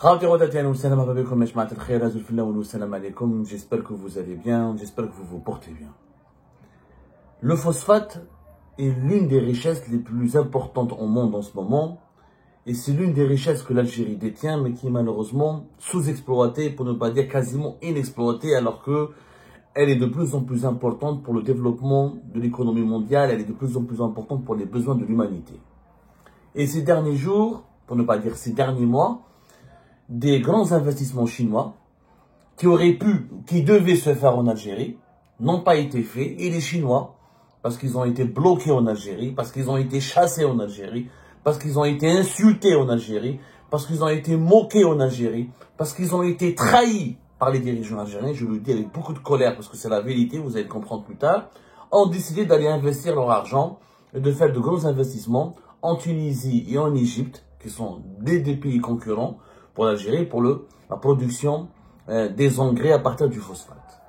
J'espère que vous allez bien, j'espère que vous vous portez bien. Le phosphate est l'une des richesses les plus importantes au monde en ce moment. Et c'est l'une des richesses que l'Algérie détient, mais qui est malheureusement sous-exploitée, pour ne pas dire quasiment inexploitée, alors qu'elle est de plus en plus importante pour le développement de l'économie mondiale, elle est de plus en plus importante pour les besoins de l'humanité. Et ces derniers jours, pour ne pas dire ces derniers mois, des grands investissements chinois qui devaient se faire en Algérie, n'ont pas été faits. Et les Chinois, parce qu'ils ont été bloqués en Algérie, parce qu'ils ont été chassés en Algérie, parce qu'ils ont été insultés en Algérie, parce qu'ils ont été moqués en Algérie, parce qu'ils ont été trahis par les dirigeants algériens, je le dis avec beaucoup de colère parce que c'est la vérité, vous allez le comprendre plus tard, ont décidé d'aller investir leur argent et de faire de gros investissements en Tunisie et en Égypte, qui sont des pays concurrents pour l'Algérie, pour la production des engrais à partir du phosphate.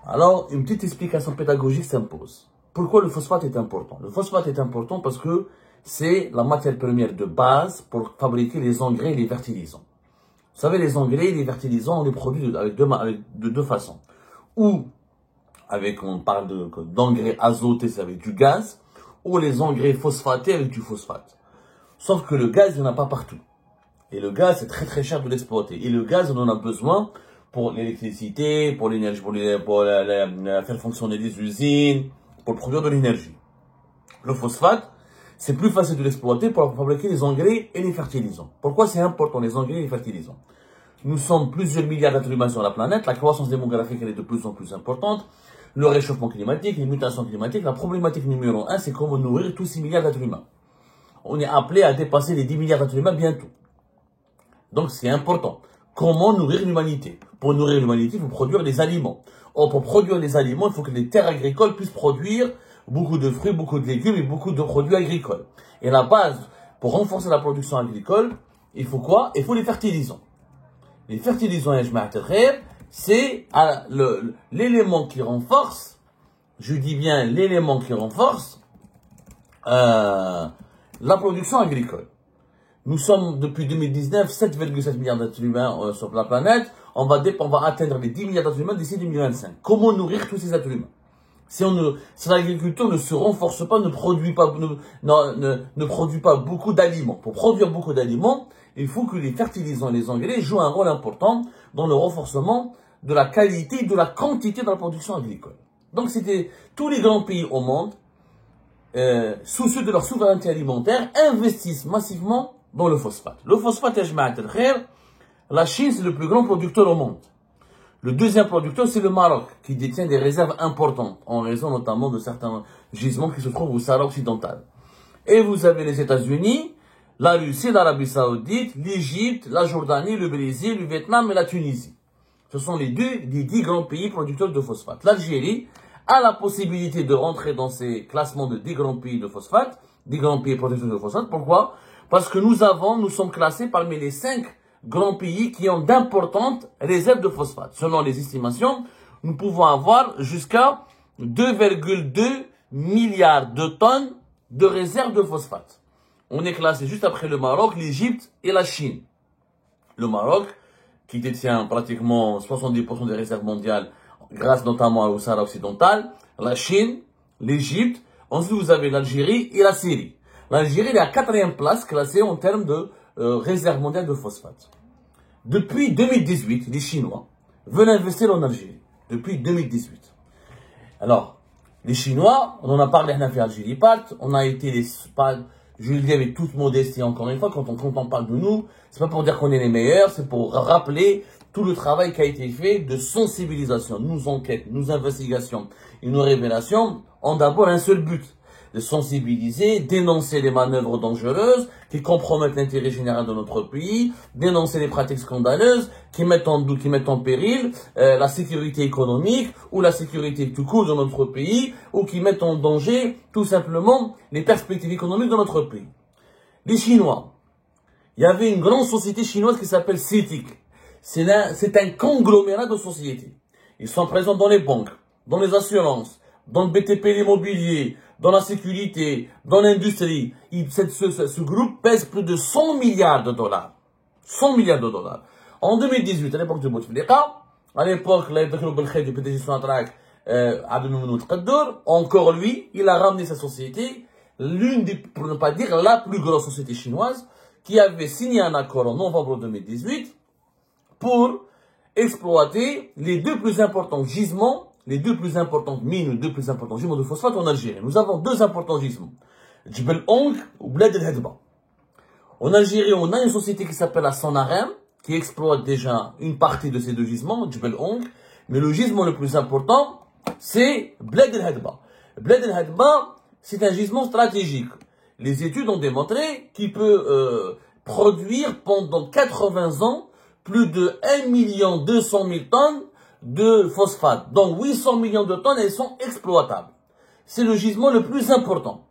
Alors, une petite explication pédagogique s'impose. Pourquoi le phosphate est important? Le phosphate est important parce que c'est la matière première de base pour fabriquer les engrais et les fertilisants. Vous savez, les engrais et les fertilisants, on les produit de deux façons. Ou on parle d'engrais azotés avec du gaz, ou les engrais phosphatés avec du phosphate. Sauf que le gaz, il n'y en a pas partout. Et le gaz, c'est très très cher de l'exploiter. Et le gaz, on en a besoin pour l'électricité, pour l'énergie, pour faire fonctionner les usines, pour produire de l'énergie. Le phosphate, c'est plus facile de l'exploiter pour fabriquer les engrais et les fertilisants. Pourquoi c'est important, les engrais et les fertilisants? Nous sommes plusieurs milliards d'êtres humains sur la planète, la croissance démographique elle est de plus en plus importante, le réchauffement climatique, les mutations climatiques, la problématique numéro 1, c'est comment nourrir tous ces milliards d'êtres humains. On est appelé à dépasser les 10 milliards d'êtres humains bientôt. Donc c'est important. Comment nourrir l'humanité? Pour nourrir l'humanité, il faut produire des aliments. Or, pour produire des aliments, il faut que les terres agricoles puissent produire beaucoup de fruits, beaucoup de légumes et beaucoup de produits agricoles. Et la base, pour renforcer la production agricole, il faut quoi? Il faut les fertilisants. Les fertilisants, c'est l'élément qui renforce, je dis bien l'élément qui renforce la production agricole. Nous sommes depuis 2019 7,7 milliards d'êtres humains sur la planète. On va atteindre les 10 milliards d'êtres humains d'ici 2025. Comment nourrir tous ces êtres humains? Si l'agriculture ne se renforce pas, ne produit pas beaucoup d'aliments. Pour produire beaucoup d'aliments, il faut que les fertilisants et les engrais jouent un rôle important dans le renforcement de la qualité et de la quantité de la production agricole. Donc c'était tous les grands pays au monde, soucieux de leur souveraineté alimentaire, investissent massivement dans le phosphate. Le phosphate, la Chine, c'est le plus grand producteur au monde. Le deuxième producteur, c'est le Maroc, qui détient des réserves importantes, en raison notamment de certains gisements qui se trouvent au Sahara occidental. Et vous avez les États-Unis, la Russie, l'Arabie Saoudite, l'Égypte, la Jordanie, le Brésil, le Vietnam et la Tunisie. Ce sont les 10 grands pays producteurs de phosphate. L'Algérie a la possibilité de rentrer dans ces classements de 10 grands pays de phosphate, 10 grands pays producteurs de phosphate. Pourquoi? Parce que nous sommes classés parmi les 5 grands pays qui ont d'importantes réserves de phosphate. Selon les estimations, nous pouvons avoir jusqu'à 2,2 milliards de tonnes de réserves de phosphate. On est classé juste après le Maroc, l'Égypte et la Chine. Le Maroc, qui détient pratiquement 70% des réserves mondiales, grâce notamment au Sahara occidental, la Chine, l'Égypte, ensuite vous avez l'Algérie et la Syrie. L'Algérie est à la 4e place classée en termes de réserve mondiale de phosphate. Depuis 2018, les Chinois veulent investir en Algérie. Depuis 2018. Alors, les Chinois, on en a parlé à Algérie Part, on a été je le dis avec toute modestie encore une fois, quand on parle de nous, c'est pas pour dire qu'on est les meilleurs, c'est pour rappeler tout le travail qui a été fait de sensibilisation. Nos enquêtes, nos investigations et nos révélations ont d'abord un seul but: de sensibiliser, dénoncer les manœuvres dangereuses qui compromettent l'intérêt général de notre pays, dénoncer les pratiques scandaleuses qui mettent en péril la sécurité économique ou la sécurité tout court de notre pays, ou qui mettent en danger tout simplement les perspectives économiques de notre pays. Les Chinois, il y avait une grande société chinoise qui s'appelle CITIC. C'est un conglomérat de sociétés. Ils sont présents dans les banques, dans les assurances, dans le BTP, l'immobilier, dans la sécurité, dans l'industrie. Ce groupe pèse plus de 100 milliards de dollars. 100 milliards de dollars. En 2018, à l'époque de Bouteflika, à l'époque, du PDG Sonatrach, encore lui, il a ramené sa société, l'une des, pour ne pas dire la plus grosse société chinoise, qui avait signé un accord en novembre 2018 pour exploiter les deux plus importants gisements, les deux plus importantes mines, les deux plus importants gisements de phosphate en Algérie. Nous avons deux importants gisements, Djebel Onk ou Bled El Hadba. En Algérie, on a une société qui s'appelle la Sonarem, qui exploite déjà une partie de ces deux gisements, Djebel Onk, mais le gisement le plus important, c'est Bled El Hadba. Bled El Hadba, c'est un gisement stratégique. Les études ont démontré qu'il peut produire pendant 80 ans plus de 1 200 000 tonnes de phosphate. Donc 800 millions de tonnes, elles sont exploitables. C'est le gisement le plus important.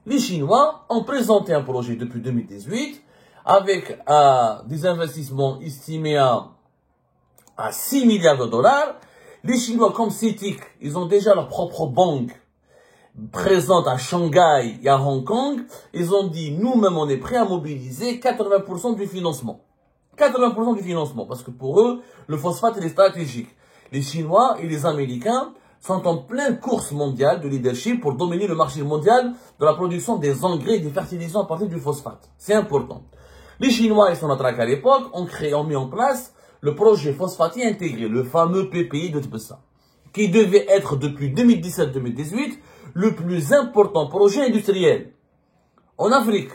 Les Chinois ont présenté un projet depuis 2018 avec des investissements estimés à 6 milliards de dollars. Les Chinois, comme CITIC, ils ont déjà leur propre banque présente à Shanghai et à Hong Kong. Ils ont dit, nous-mêmes, on est prêts à mobiliser 80% du financement. 80% du financement, parce que pour eux, le phosphate est stratégique. Les Chinois et les Américains sont en pleine course mondiale de leadership pour dominer le marché mondial de la production des engrais et des fertilisants à partir du phosphate. C'est important. Les Chinois et son attraque à l'époque ont mis en place le projet phosphatier intégré, le fameux PPI de Tbessa, qui devait être depuis 2017-2018 le plus important projet industriel en Afrique.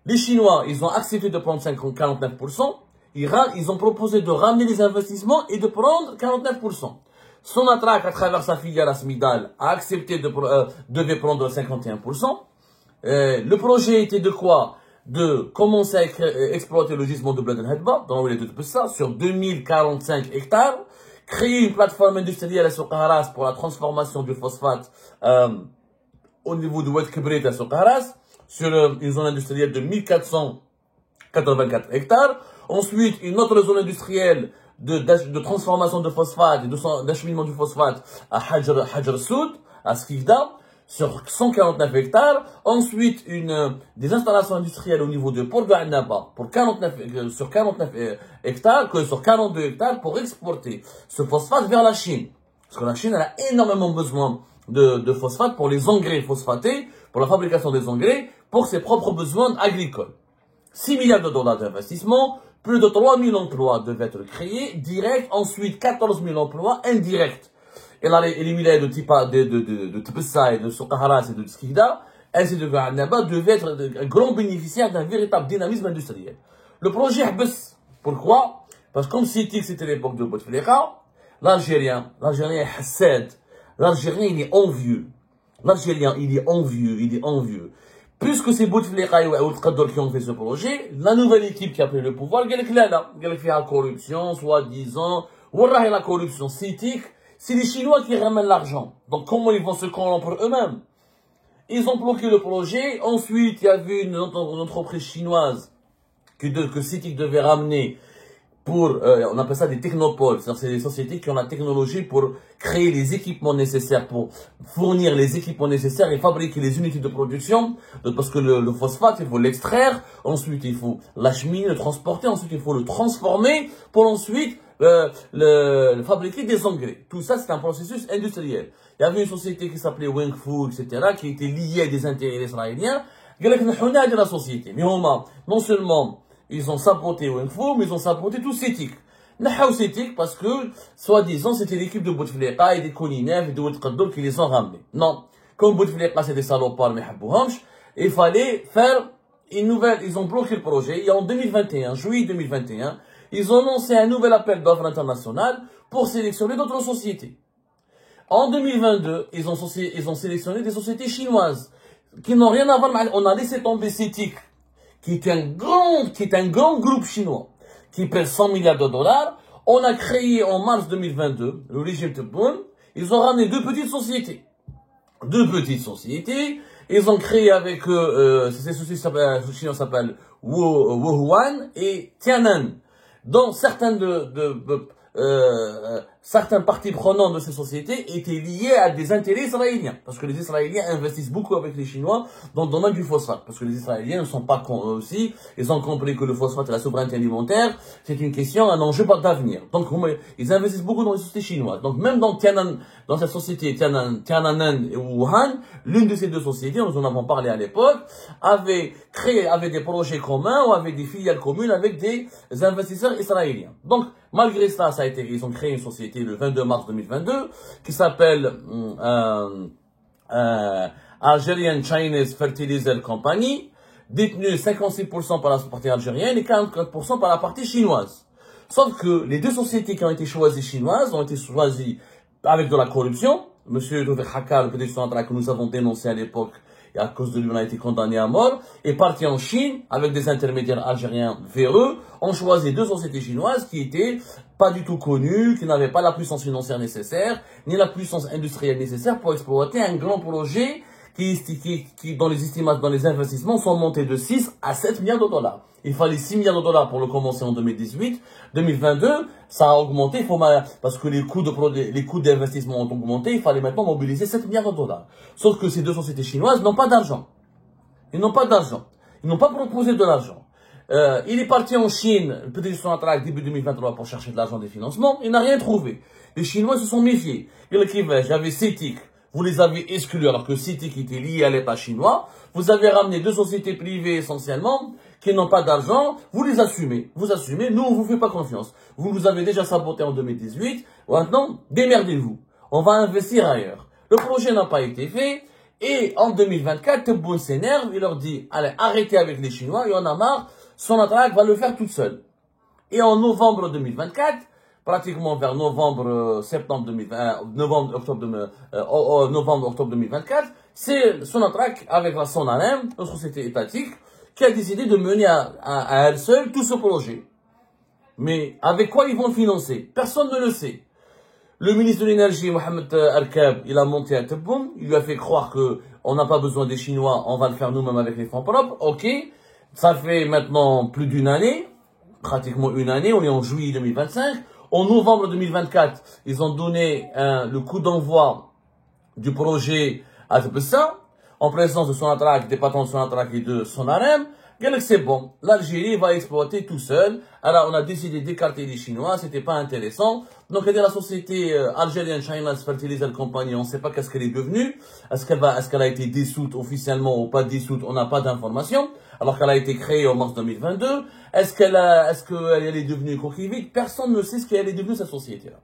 Les Chinois, ils ont accepté de prendre 49%. Ils ont proposé de ramener les investissements et de prendre 49%. Sonatrach, à travers sa filiale Asmidal, a accepté devait prendre 51%. Le projet était de quoi? De commencer à exploiter le gisement de Bled El Hadba, dans le de Tbessa, sur 2045 hectares. Créer une plateforme industrielle à Soukharas pour la transformation du phosphate au niveau de Oued Kibrit à Soukharas, sur une zone industrielle de 1484 hectares. Ensuite, une autre zone industrielle de transformation de phosphate et d'acheminement du phosphate à Hajar Soud, à Skifda, sur 149 hectares. Ensuite, des installations industrielles au niveau de Port de Annaba sur 49 hectares, sur 42 hectares pour exporter ce phosphate vers la Chine. Parce que la Chine elle a énormément besoin de phosphate pour les engrais phosphatés, pour la fabrication des engrais, pour ses propres besoins agricoles. 6 milliards de dollars d'investissement, plus de 3 000 emplois devaient être créés, directs, ensuite 14 000 emplois indirects. Et là, les wilayas de Tbessa et de Soukharas et de Skifda, ainsi de Annaba, devaient être un grand bénéficiaire d'un véritable dynamisme industriel. Le projet Hbess, pourquoi? Parce que comme c'était l'époque de Bouteflika, l'Algérien est hassad. L'Algérien, il est envieux. L'Algérien, il est envieux. Puisque c'est Bouteflika et Ouad qui ont fait ce projet, la nouvelle équipe qui a pris le pouvoir, elle a fait la corruption, soi-disant, Wallah, la corruption, c'est les Chinois qui ramènent l'argent. Donc comment ils vont se corrompre eux-mêmes? Ils ont bloqué le projet. Ensuite, il y avait une entreprise chinoise que CITIC devait ramener pour, on appelle ça des technopoles. C'est-à-dire c'est des sociétés qui ont la technologie pour créer les équipements nécessaires, pour fournir les équipements nécessaires et fabriquer les unités de production. Parce que le phosphate, il faut l'extraire. Ensuite, il faut l'acheminer, le transporter. Ensuite, il faut le transformer pour ensuite fabriquer des engrais. Tout ça, c'est un processus industriel. Il y avait une société qui s'appelait Wengfu, etc., qui était liée à des intérêts israéliens. Il y a la société. Mais non seulement ils ont saboté Wengfu, mais ils ont saboté tout CITIC. Nahaou CITIC parce que, soi-disant, c'était l'équipe de Bouteflika et des Kolinev et de Oued Qaddour qui les ont ramenés. Non. Comme Bouteflika, c'est des salopards, mais habouhamch, il fallait faire une nouvelle, ils ont bloqué le projet. Et en 2021, juillet 2021, ils ont lancé un nouvel appel d'offres international pour sélectionner d'autres sociétés. En 2022, ils ont sélectionné des sociétés chinoises qui n'ont rien à voir. On a laissé tomber CITIC, qui est un grand groupe chinois, qui pèse 100 milliards de dollars. On a créé en mars 2022 le régime Tebboune. Ils ont ramené deux petites sociétés. Ils ont créé avec eux, ces sociétés chinoises s'appellent Wuhuan et Tianan. Dans certaines certaines parties prenantes de ces sociétés étaient liées à des intérêts israéliens. Parce que les Israéliens investissent beaucoup avec les Chinois dans le domaine du phosphate. Parce que les Israéliens ne sont pas cons eux aussi. Ils ont compris que le phosphate et la souveraineté alimentaire, c'est une question, un enjeu d'avenir. Donc, ils investissent beaucoup dans les sociétés chinoises. Donc, même dans dans cette société Tiananmen et Wuhan, l'une de ces deux sociétés, nous en avons parlé à l'époque, avait des projets communs ou avait des filiales communes avec des investisseurs israéliens. Donc, malgré ça, ils ont créé une société le 22 mars 2022 qui s'appelle Algerian Chinese Fertilizer Company, détenue 56% par la partie algérienne et 44% par la partie chinoise. Sauf que les deux sociétés qui ont été choisies chinoises ont été choisies avec de la corruption. Monsieur Tawfiq Hakka, le PDG central que nous avons dénoncé à l'époque, et à cause de lui, on a été condamné à mort, est parti en Chine avec des intermédiaires algériens véreux, ont choisi deux sociétés chinoises qui étaient pas du tout connues, qui n'avaient pas la puissance financière nécessaire, ni la puissance industrielle nécessaire pour exploiter un grand projet qui dans les investissements, sont montés de 6 à 7 milliards de dollars. Il fallait 6 milliards de dollars pour le commencer en 2018. 2022, ça a augmenté, parce que les coûts d'investissement ont augmenté, il fallait maintenant mobiliser 7 milliards de dollars. Sauf que ces deux sociétés chinoises n'ont pas d'argent. Ils n'ont pas d'argent. Ils n'ont pas proposé de l'argent. Il est parti en Chine, le PDG central, début 2023, pour chercher de l'argent des financements. Il n'a rien trouvé. Les Chinois se sont méfiés. J'avais CITIC. Vous les avez exclus alors que CITIC était lié à l'État chinois. Vous avez ramené deux sociétés privées essentiellement qui n'ont pas d'argent. Vous les assumez. Vous assumez. Nous, on vous fait pas confiance. Vous nous avez déjà saboté en 2018. Maintenant, démerdez-vous. On va investir ailleurs. Le projet n'a pas été fait. Et en 2024, Tebboune s'énerve. Il leur dit, allez, arrêtez avec les Chinois. Il y en a marre. Sonatrach va le faire toute seule. Et en novembre 2024, pratiquement vers novembre, octobre 2024, c'est Sonatrach avec la Sonarem, notre société étatique, qui a décidé de mener à elle seule tout ce projet. Mais avec quoi ils vont le financer? Personne ne le sait. Le ministre de l'énergie, Mohamed Arkab, il a monté à Tebboune, il lui a fait croire que on n'a pas besoin des Chinois, on va le faire nous-mêmes avec les fonds propres. Ok, ça fait maintenant plus d'une année, pratiquement une année, on est en juillet 2025. En novembre 2024, ils ont donné le coup d'envoi du projet à Tebessa, en présence de Sonatrach, des patrons de Sonatrach et de Sonarem. C'est bon, l'Algérie va exploiter tout seul. Alors on a décidé d'écarter les Chinois, c'était pas intéressant. Donc il y a la société Algerian Chinese Fertilizer Company, on ne sait pas qu'est-ce qu'elle est devenue. Est-ce qu'elle a été dissoute officiellement ou pas dissoute, on n'a pas d'informations. Alors qu'elle a été créée en mars 2022. Est-ce qu'elle est devenue coquille vide? Personne ne sait ce qu'elle est devenue cette société-là.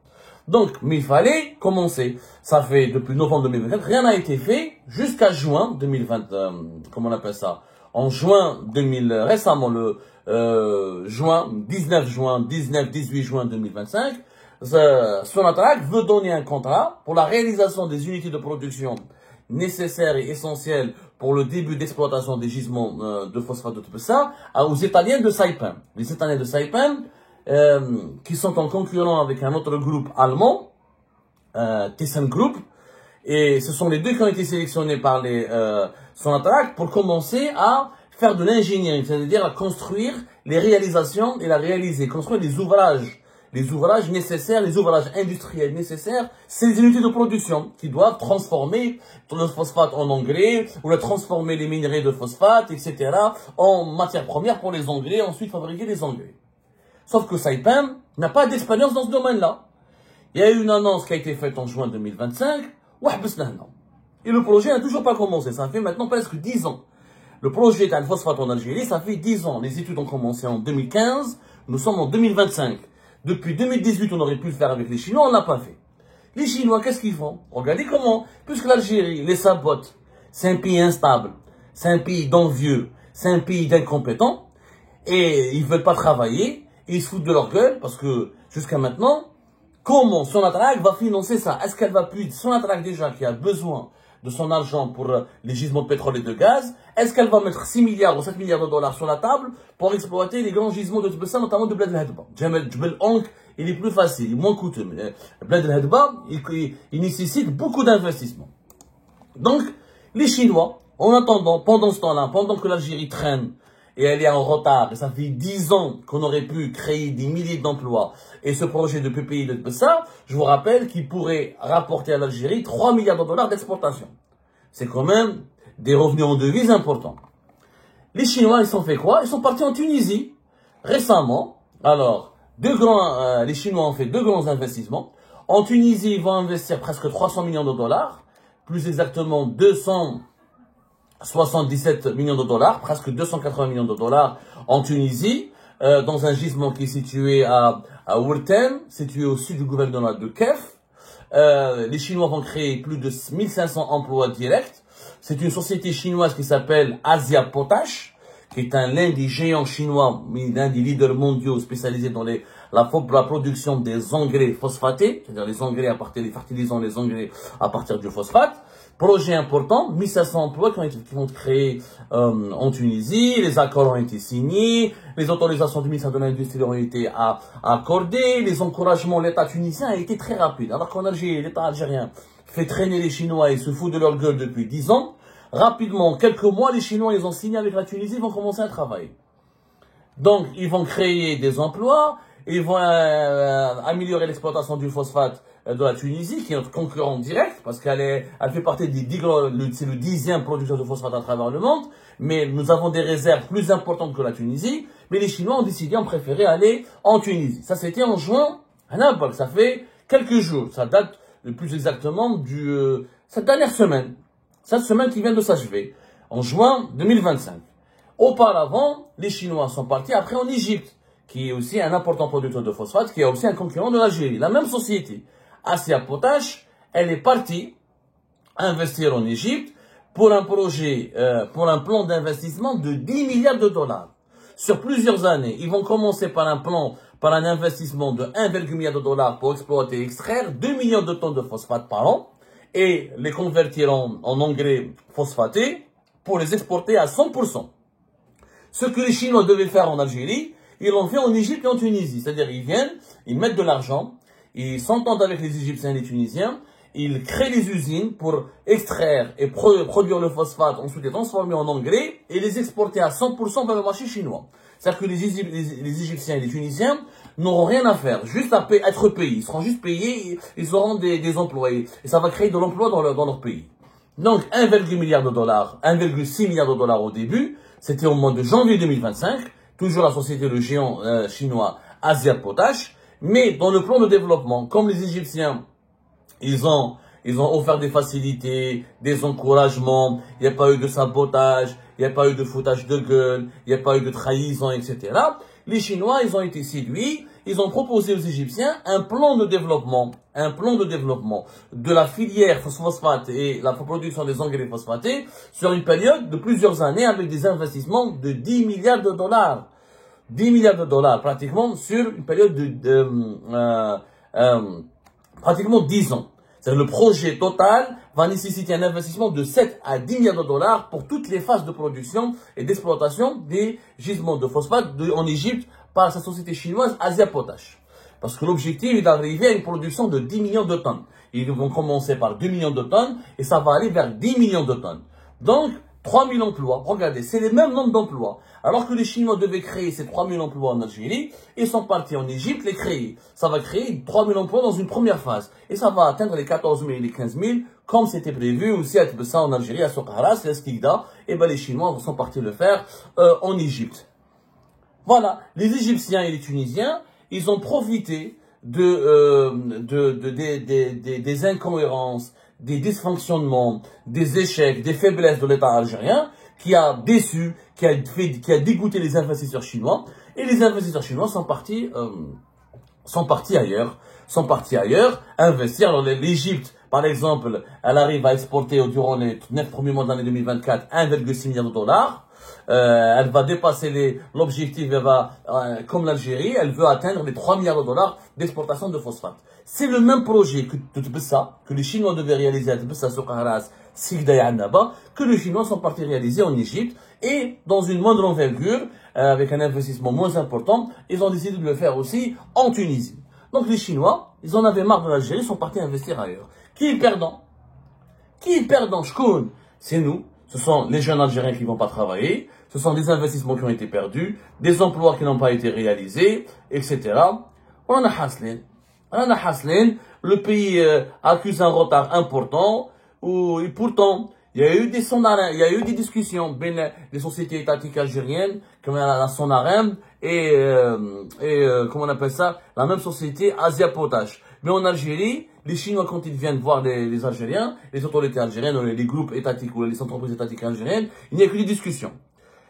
Donc, mais il fallait commencer. Ça fait depuis novembre 2024, rien n'a été fait jusqu'à juin 2020. Comment on appelle ça? En juin 2000, récemment le 18 juin 2025, Sonatrach veut donner un contrat pour la réalisation des unités de production nécessaires et essentielles pour le début d'exploitation des gisements de phosphate de Tebessa aux Italiens de Saipem. Les Italiens de Saipem, qui sont en concurrent avec un autre groupe allemand, ThyssenKrupp, et ce sont les deux qui ont été sélectionnés par les Sonatrach pour commencer à faire de l'ingénierie, c'est-à-dire à construire les réalisations et construire les ouvrages nécessaires, les ouvrages industriels nécessaires, c'est les unités de production qui doivent transformer le phosphate en engrais, ou transformer les minerais de phosphate, etc., en matière première pour les engrais, ensuite fabriquer les engrais. Sauf que Saipem n'a pas d'expérience dans ce domaine-là. Il y a eu une annonce qui a été faite en juin 2025, et le projet n'a toujours pas commencé. Ça fait maintenant presque 10 ans. Le projet d'un phosphate en Algérie, ça fait 10 ans. Les études ont commencé en 2015, nous sommes en 2025. Depuis 2018, on aurait pu le faire avec les Chinois, on ne l'a pas fait. Les Chinois, qu'est-ce qu'ils font? Regardez comment, puisque l'Algérie les sabote, c'est un pays instable, c'est un pays d'envieux, c'est un pays d'incompétents, et ils ne veulent pas travailler, et ils se foutent de leur gueule, parce que jusqu'à maintenant, comment Sonatrach va financer ça? Est-ce qu'elle va plus, Sonatrach déjà qui a besoin de son argent pour les gisements de pétrole et de gaz, est-ce qu'elle va mettre 6 milliards ou 7 milliards de dollars sur la table pour exploiter les grands gisements de Tebessa, notamment de Bled El Hadba? Jebel Onk, il est plus facile, il est moins coûteux. Mais Bled El Hadba, il nécessite beaucoup d'investissements. Donc, les Chinois, en attendant, pendant ce temps-là, pendant que l'Algérie traîne et elle est en retard. Et ça fait 10 ans qu'on aurait pu créer des milliers d'emplois. Et ce projet de PPI de ça, je vous rappelle qu'il pourrait rapporter à l'Algérie 3 milliards de dollars d'exportation. C'est quand même des revenus en devises importants. Les Chinois, ils ont fait quoi? Ils sont partis en Tunisie récemment. Alors, les Chinois ont fait 2 grands investissements. En Tunisie, ils vont investir presque 300 millions de dollars, plus exactement 277 millions de dollars, presque 280 millions de dollars en Tunisie, dans un gisement qui est situé à Wurtem, situé au sud du gouvernement de Kef. Les Chinois vont créer plus de 1500 emplois directs. C'est une société chinoise qui s'appelle Asia Potash, qui est l'un des géants chinois, l'un des leaders mondiaux spécialisés dans la production des engrais phosphatés, c'est-à-dire les engrais les fertilisants, les engrais à partir du phosphate. Projet important, 1500 emplois qui vont être créés en Tunisie, les accords ont été signés, les autorisations du ministère de l'Industrie ont été accordées, les encouragements, l'État tunisien a été très rapide. Alors qu'en Algérie, l'État algérien fait traîner les Chinois et se fout de leur gueule depuis 10 ans, rapidement, en quelques mois, les Chinois, ils ont signé avec la Tunisie, ils vont commencer à travailler. Donc, ils vont créer des emplois, ils vont améliorer l'exploitation du phosphate de la Tunisie, qui est notre concurrent direct, parce elle fait partie c'est le 10e producteur de phosphate à travers le monde, mais nous avons des réserves plus importantes que la Tunisie, mais les Chinois ont préféré aller en Tunisie. Ça, c'était en juin, ça fait quelques jours, ça date le plus exactement cette dernière semaine, cette semaine qui vient de s'achever, en juin 2025. Auparavant, les Chinois sont partis après en Égypte, qui est aussi un important producteur de phosphate, qui est aussi un concurrent de l'Algérie. La même société, Asia Potash, elle est partie investir en Égypte pour un projet, pour un plan d'investissement de 10 milliards de dollars. Sur plusieurs années, ils vont commencer par un investissement de 1,1 milliard de dollars pour exploiter et extraire 2 millions de tonnes de phosphate par an et les convertir en engrais phosphatés pour les exporter à 100%. Ce que les Chinois devaient faire en Algérie, ils l'ont fait en Égypte et en Tunisie. C'est-à-dire, ils viennent, ils mettent de l'argent, ils s'entendent avec les Égyptiens et les Tunisiens, ils créent les usines pour extraire et produire le phosphate, ensuite les transformer en engrais et les exporter à 100% vers le marché chinois. C'est-à-dire que les Égyptiens et les Tunisiens n'auront rien à faire, juste à être payés. Ils seront juste payés, ils auront des employés. Et ça va créer de l'emploi dans leur pays. Donc, 1,1 milliard de dollars, 1,6 milliard de dollars au début, c'était au mois de janvier 2025, toujours la société, le géant chinois Asia Potash, mais dans le plan de développement, comme les Égyptiens, ils ont offert des facilités, des encouragements, il n'y a pas eu de sabotage, il n'y a pas eu de foutage de gueule, il n'y a pas eu de trahison, etc. Les Chinois, ils ont été séduits, ils ont proposé aux Égyptiens un plan de développement de la filière phosphate et la production des engrais phosphatés sur une période de plusieurs années avec des investissements de 10 milliards de dollars. 10 milliards de dollars pratiquement sur une période de pratiquement 10 ans. C'est-à-dire le projet total va nécessiter un investissement de 7 à 10 milliards de dollars pour toutes les phases de production et d'exploitation des gisements de phosphate en Égypte par sa société chinoise Asia Potash. Parce que l'objectif est d'arriver à une production de 10 millions de tonnes. Ils vont commencer par 2 millions de tonnes et ça va aller vers 10 millions de tonnes. Donc, 3 000 emplois. Regardez, c'est les mêmes nombres d'emplois. Alors que les Chinois devaient créer ces 3 000 emplois en Algérie, ils sont partis en Égypte les créer. Ça va créer 3 000 emplois dans une première phase. Et ça va atteindre les 14 000 et les 15 000, comme c'était prévu aussi à Tbessa en Algérie, à Soukharas, à Skikda. Et ben les Chinois sont partis le faire en Égypte. Voilà, les Égyptiens et les Tunisiens, ils ont profité des incohérences, des dysfonctionnements, des échecs, des faiblesses de l'État algérien, qui a déçu, qui a dégoûté les investisseurs chinois, et les investisseurs chinois sont partis ailleurs, investir. Alors l'Égypte, par exemple, elle arrive à exporter durant les 9 premiers mois de l'année 2024 1,6 milliard de dollars. Elle va dépasser l'objectif, comme l'Algérie, elle veut atteindre les 3 milliards de dollars d'exportation de phosphate. C'est le même projet que les Chinois devaient réaliser à Tbessa, Soukharas, Skikda et Annaba, que les Chinois sont partis réaliser en Égypte, et dans une moindre envergure, avec un investissement moins important, ils ont décidé de le faire aussi en Tunisie. Donc les Chinois, ils en avaient marre de l'Algérie, ils sont partis investir ailleurs. Qui est perdant? Shkoun? C'est nous. Ce sont les jeunes Algériens qui ne vont pas travailler, ce sont des investissements qui ont été perdus, des emplois qui n'ont pas été réalisés, etc. On a haslin. Le pays accuse un retard important, et pourtant, il y a eu des discussions entre les sociétés étatiques algériennes, comme la Sonarem, comment on appelle ça, la même société Asia Potash. Mais en Algérie, les Chinois, quand ils viennent voir les Algériens, les autorités algériennes, ou les groupes étatiques ou les entreprises étatiques algériennes, il n'y a que des discussions.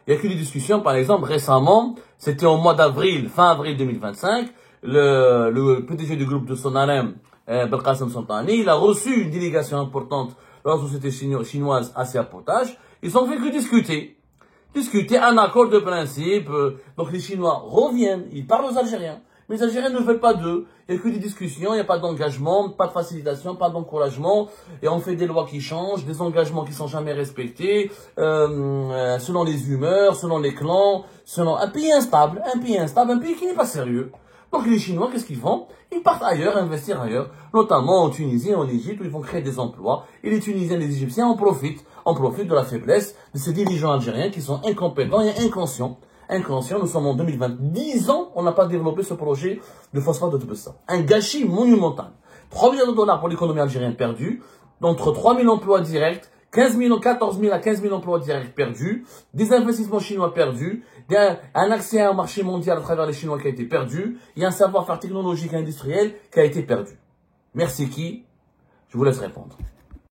Il n'y a que des discussions, par exemple, récemment, c'était au mois d'avril, fin avril 2025, le PDG du groupe de Sonarem, Belkacem Santani, il a reçu une délégation importante de la société chinoise Asia Potash. Ils ont fait que discuter un accord de principe. Donc les Chinois reviennent, ils parlent aux Algériens. Mais les Algériens ne veulent pas d'eux. Il n'y a que des discussions, il n'y a pas d'engagement, pas de facilitation, pas d'encouragement. Et on fait des lois qui changent, des engagements qui sont jamais respectés, selon les humeurs, selon les clans, selon un pays instable, un pays qui n'est pas sérieux. Donc les Chinois, qu'est-ce qu'ils font? Ils partent ailleurs, investir ailleurs, notamment en Tunisie, en Égypte, où ils vont créer des emplois. Et les Tunisiens et les Égyptiens en profitent de la faiblesse de ces dirigeants algériens qui sont incompétents et inconscients. Nous sommes en 2020. 10 ans, on n'a pas développé ce projet de phosphate de Tbessa. Un gâchis monumental. 3 millions de dollars pour l'économie algérienne perdue, entre 3 000 emplois directs, 14 000 à 15 000 emplois directs perdus, des investissements chinois perdus, un accès à un marché mondial à travers les Chinois qui a été perdu, et un savoir-faire technologique et industriel qui a été perdu. Merci qui? Je vous laisse répondre.